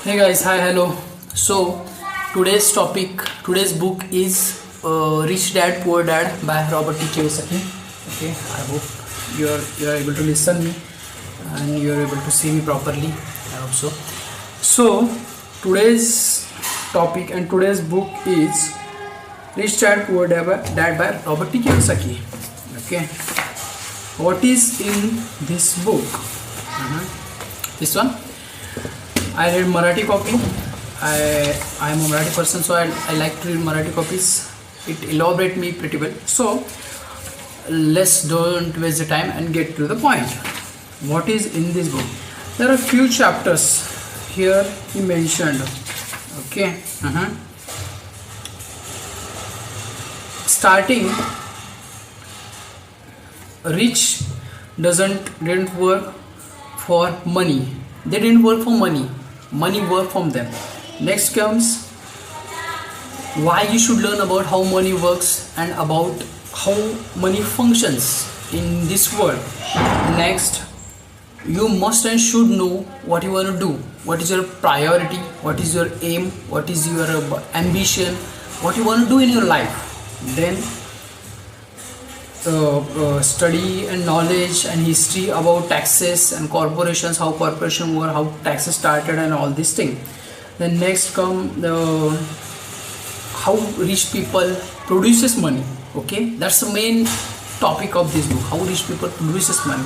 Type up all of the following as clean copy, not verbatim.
Hey guys, hi, hello. So today's book is Rich Dad Poor Dad by Robert T. Kiyosaki. Okay, I hope you're able to listen me and you're able to see me properly. I hope so. So today's topic and today's book is Rich Dad Poor Dad by Robert T. Kiyosaki. Okay, what is in this book? This one. I read Marathi copy. I am a Marathi person, so I like to read Marathi copies. It elaborate me pretty well. So let's don't waste the time and get to the point. What is in this book? There are few chapters here he mentioned. Okay. Starting, rich didn't work for money. They didn't work for money. Money worked from them. Next comes why you should learn about how money works and about how money functions in this world. Next, you must and should know what you want to do. What is your priority? What is your aim? What is your ambition? What you want to do in your life. Then study and knowledge and history about taxes and corporations, how corporation work, how taxes started and all these things. Then next come how rich people produces money. Okay, that's the main topic of this book, how rich people produces money.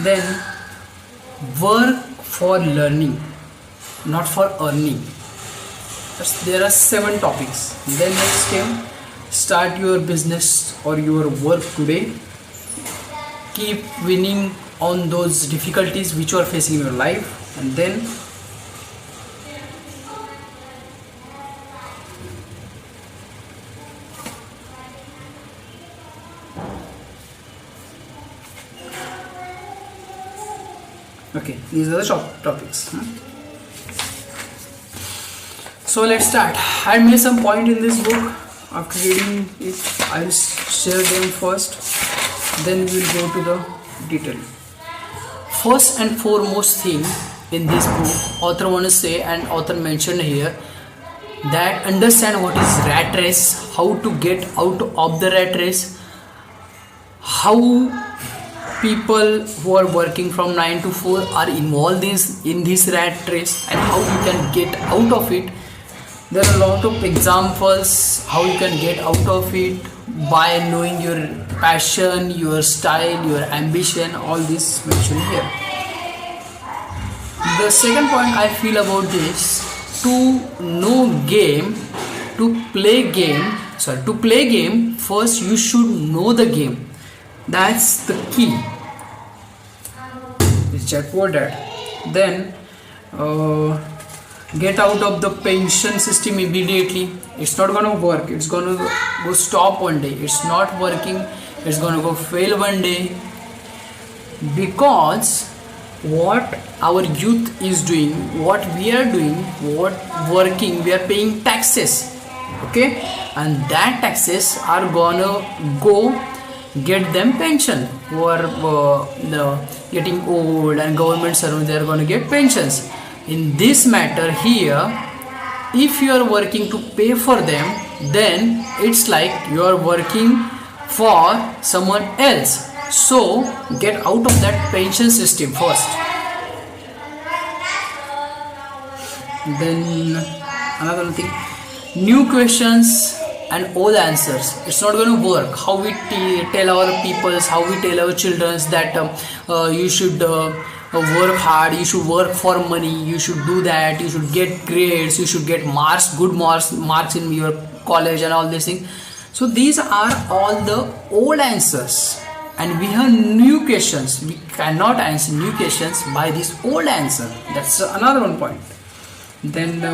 Then work for learning, not for earning. There are 7 topics. Then next came start your business or your work today. Keep winning on those difficulties which you are facing in your life. And then okay, these are the topics. So let's start. I made some point in this book. After reading it, I will share them first, then we will go to the detail. First and foremost thing in this book, author want to say, and author mentioned here, that understand what is rat race, how to get out of the rat race, how people who are working from 9 to 4 are involved in this rat race, and how you can get out of it. There are a lot of examples how you can get out of it by knowing your passion, your style, your ambition, all this mentioned here. The second point I feel about this, to play game, first you should know the game. That's the key. It's Jackpot that. Then get out of the pension system immediately. It's not gonna work. It's gonna go stop one day. It's not working. It's gonna go fail one day. Because what our youth is doing, what we are doing, what working, we are paying taxes. Okay, and that taxes are gonna go get them pension. Who are getting old and government servants, they are gonna get pensions. In this matter here, if you are working to pay for them, then it's like you are working for someone else. So get out of that pension system first. Then another thing, new questions and old answers. It's not going to work. How we tell our peoples, how we tell our children that you should work hard, you should work for money, you should do that, you should get grades, you should get good marks in your college and all these things. So these are all the old answers, and we have new questions. We cannot answer new questions by this old answer. That's another one point. Then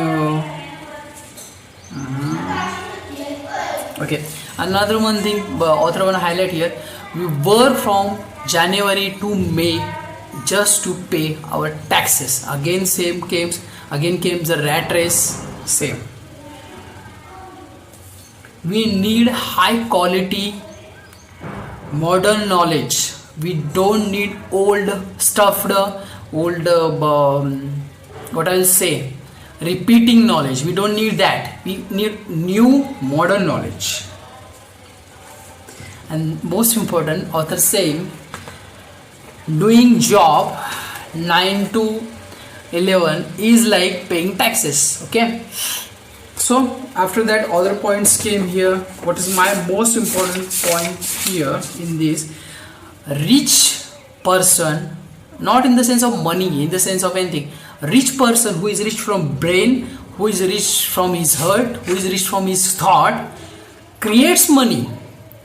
okay, another one thing author want to highlight here, we work from January to May just to pay our taxes. Again came the rat race. Same. We need high quality modern knowledge. We don't need old stuffed, what I'll say, repeating knowledge. We don't need that. We need new modern knowledge. And most important, author saying doing job 9 to 11 is like paying taxes. Okay, so after that other points came here. What is my most important point here in this? Rich person, not in the sense of money, in the sense of anything. Rich person who is rich from brain, who is rich from his heart, who is rich from his thought, creates money.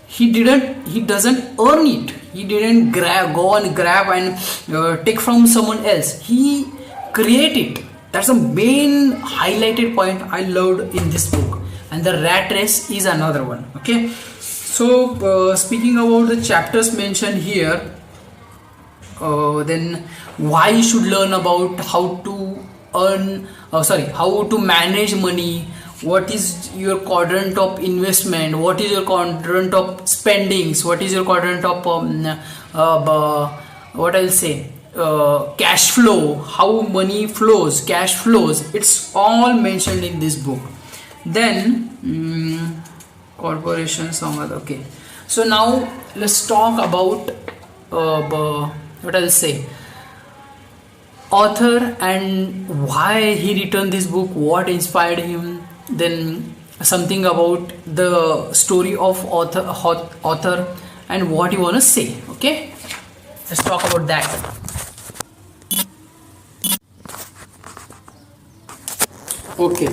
He doesn't earn it. He didn't go and grab and take from someone else. He create it. That's the main highlighted point I loved in this book. And the rat race is another one. Okay, so speaking about the chapters mentioned here, then why you should learn about how to how to manage money, what is your quadrant of investment, what is your quadrant of spendings, what is your quadrant of what I'll say, cash flow, how money flows, cash flows. It's all mentioned in this book. Then corporation, some other. Okay, so now let's talk about what I'll say, author and why he written this book, what inspired him, then something about the story of author and what you want to say. Okay, let's talk about that. Okay,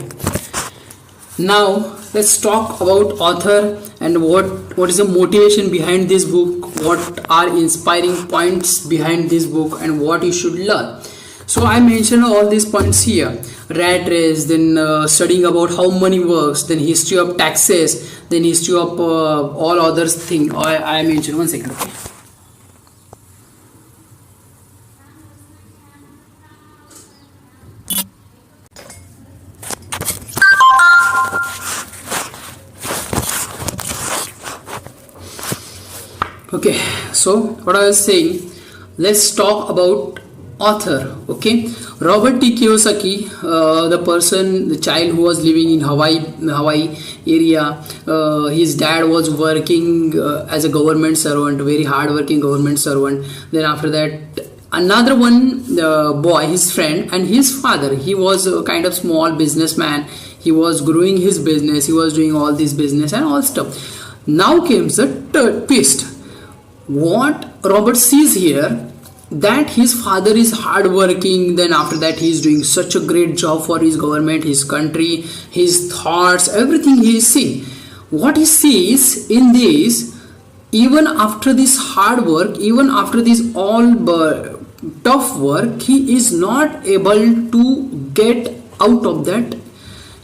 now let's talk about author and what is the motivation behind this book, what are inspiring points behind this book, and what you should learn. So I mentioned all these points here: rat race, then studying about how money works, then history of taxes, then history of all others thing. I mentioned. One second. Okay. Okay, so what I was saying, let's talk about author. Okay, Robert T. Kiyosaki, the child who was living in Hawaii area. His dad was working as a government servant, very hard working government servant. Then after that, another one boy, his friend, and his father, he was a kind of small businessman. He was growing his business, he was doing all this business and all stuff. Now comes the twist. What Robert sees here, that his father is hardworking, then after that he is doing such a great job for his government, his country, his thoughts, everything he is seeing. What he sees in this, even after this hard work, even after this all tough work, he is not able to get out of that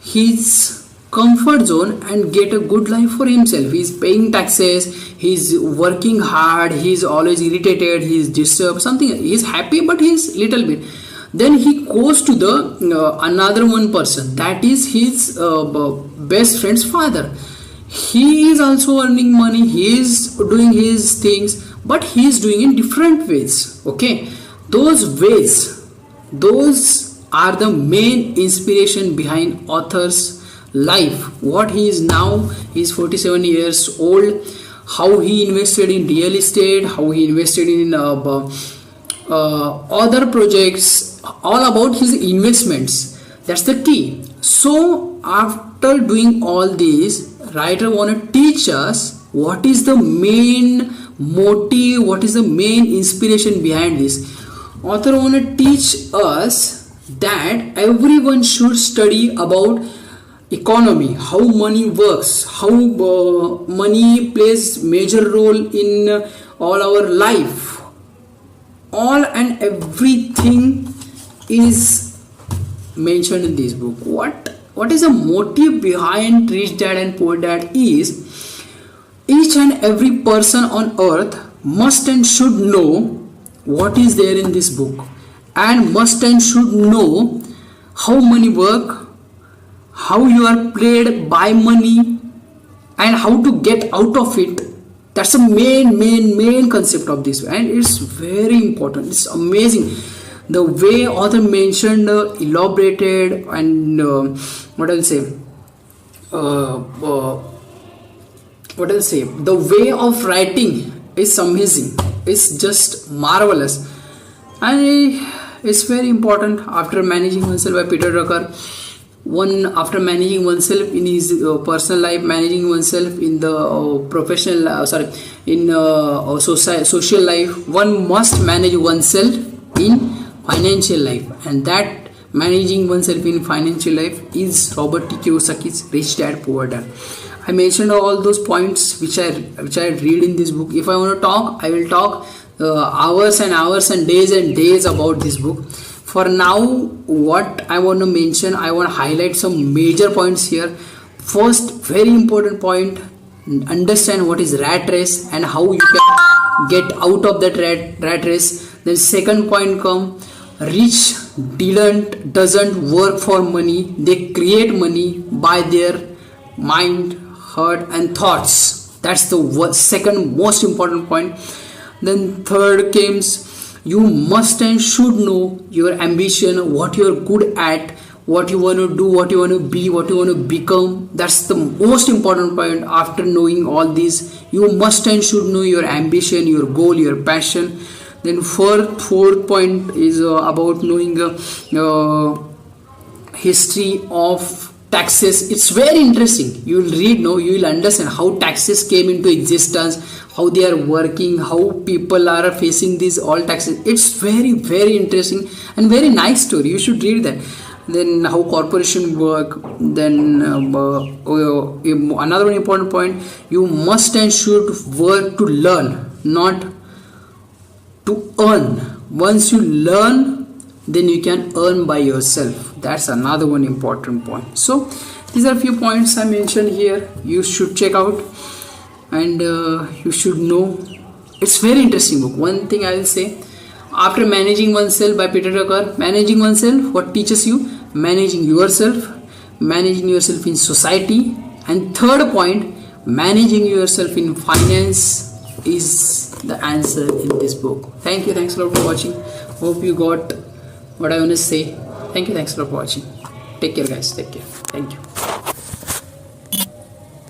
his comfort zone and get a good life for himself. He's paying taxes, he's working hard, he's always irritated, he's disturbed, something, he's happy but he's little bit. Then he goes to the another one person, that is his best friend's father. He is also earning money, he is doing his things, but he is doing in different ways. Okay, those ways, those are the main inspiration behind author's life. What he is now, he is 47 years old. How he invested in real estate, how he invested in other projects, all about his investments. That's the key. So after doing all this, writer want to teach us what is the main motive, what is the main inspiration behind this. Author want to teach us that everyone should study about economy, how money works, how money plays major role in all our life. All and everything is mentioned in this book. What is the motive behind Rich Dad and Poor Dad is, each and every person on earth must and should know what is there in this book, and must and should know how money work, how you are played by money, and how to get out of it. That's the main concept of this, and it's very important. It's amazing. The way author mentioned, elaborated, and what I'll say, what I'll say, the way of writing is amazing. It's just marvelous, and it's very important. After Managing Oneself by Peter Drucker, after managing oneself in his personal life, managing oneself in the professional in social life, one must manage oneself in financial life, and that managing oneself in financial life is Robert T. Kiyosaki's Rich Dad Poor Dad. I mentioned all those points which I read in this book. If I want to talk, I will talk hours and hours and days about this book. For now, what I want to mention, I want to highlight some major points here. First, very important point, understand what is rat race and how you can get out of that rat race. Then second point come, rich doesn't work for money. They create money by their mind, heart and thoughts. That's the second most important point. Then third comes, you must and should know your ambition, what you're good at, what you want to do, what you want to be, what you want to become. That's the most important point. After knowing all these, you must and should know your ambition, your goal, your passion. Then fourth point is about knowing history of taxes. It's very interesting. You will read, you will understand how taxes came into existence, how they are working, how people are facing these all taxes. It's very, very interesting and very nice story. You should read that. Then how corporation work. Then another important point, you must and should work to learn, not to earn. Once you learn, then you can earn by yourself. That's another one important point. So these are a few points I mentioned here. You should check out, and you should know. It's very interesting book. One thing I will say, after Managing Oneself by Peter Drucker, managing oneself, what teaches you? Managing yourself in society, and third point, managing yourself in finance is the answer in this book. Thank you. Thanks a lot for watching. Hope you got what I want to say. Thank you. Thanks a lot for watching. Take care, guys. Take care. Thank you.